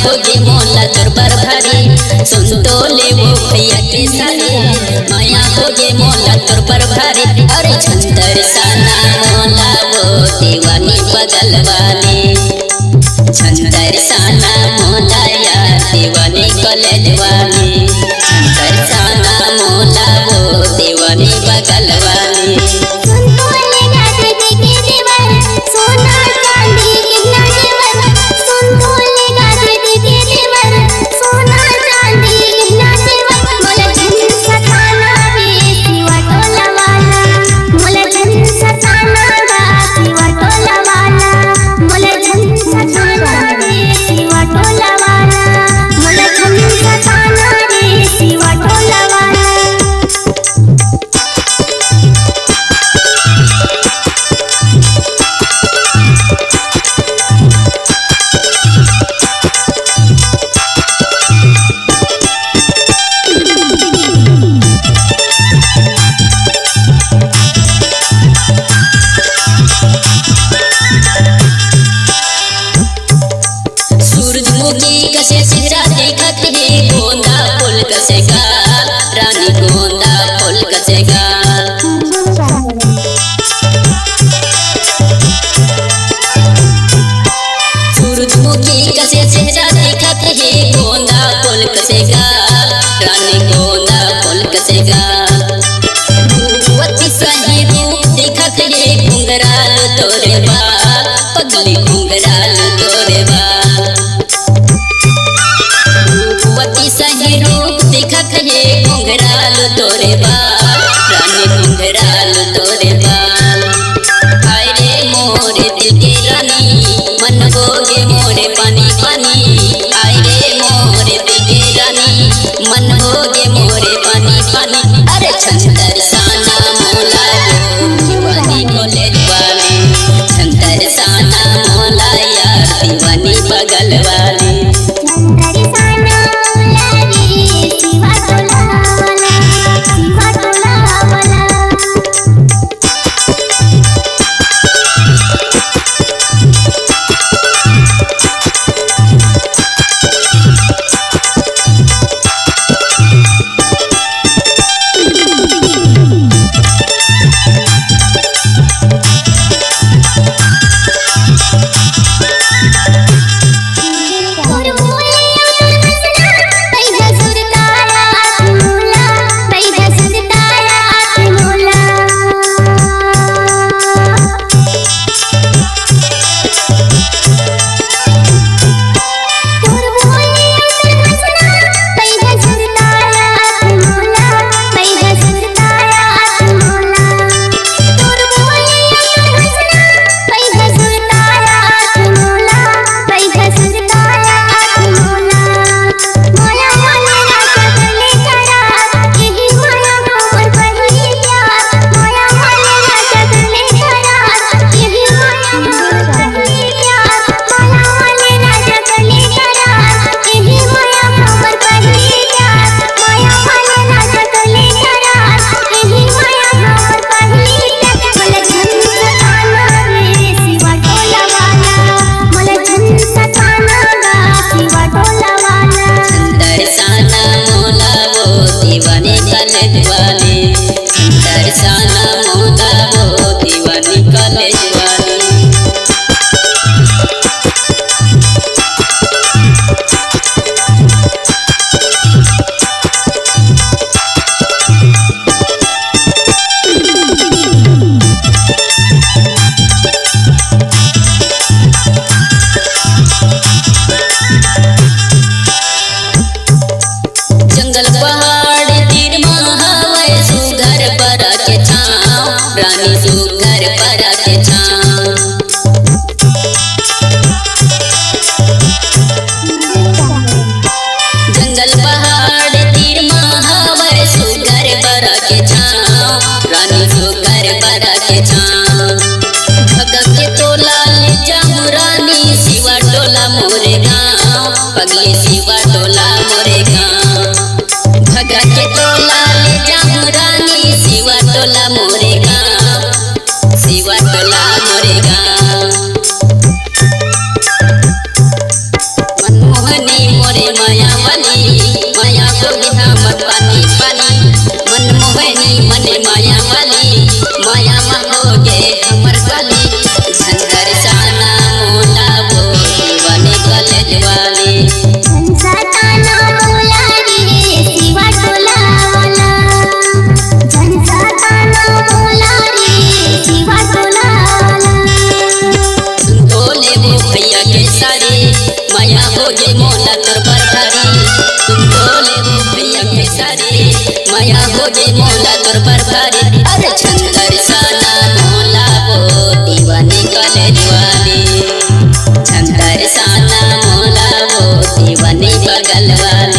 भोगे मोला तोर भारी सुन तो ले वो भैया के सारे माया भोगे मोला तोर भारी अरे छंदर साना मोला वो दीवानी बगल वाले छंदर साना मोला यार दीवानी कॉलेज वाले छंदर साना मोला वो दीवानी बगल वाले कसे सिरा देखत है गोंदा फूल कसेगा रानी गोंदा फूल कसेगा सूरजमुखी कसे सिरा देखत है गोंदा फूल कसेगा रानी गोंदा फूल कसेगा रूपवती सही रूप देखत है घुंघराल तोरे बाल पगली घुंघराल तोरे बाल सही रूप दिखत है घुंघराल तोरे बाल रानी घुंघराल तोरे बाल आए रे मोरे दिल के रानी मन होगे मोरे पानी पानी आए रे मोरे दिल के रानी मन होगे मोरे पानी पानी अरे छंदर साना मोला दीवानी कॉलेज वाले छंदर साना मोला यार दीवानी बगल वाले जंगल पहाड़ तीर महावै सुघर पर के छाँव रानी सुघर पर के छाँव जंगल पहाड़ तीर महावै सुघर पर के छाँव रानी सुघर पर के छाँव भगत के तोला ले जाऊं रानी शिवा टोला मोरे गाँव पगली शिवा टोला मोरे गाँव भगत के तोला ले जाऊं रानी शिवा टोला मोरे गाँव शिवा टोला मोरे गाँव मनमोहनी माया महोगे हमर कली झंझर साना मोला वो दीवाने कॉलेज वाली झंझाताना मोला रे शिवा टोला वाला झंझाताना मोला रे शिवा टोला वाला बोले वो भैया के सारी माया होगे मोला तोर बरबारी बोले वो भैया के सारी माया होगे मोला तोर बरबारी अरे झंझर साना मोला वो दीवाने कॉलेज वाली झंझर साना मोला वो दीवाने बगल वाली।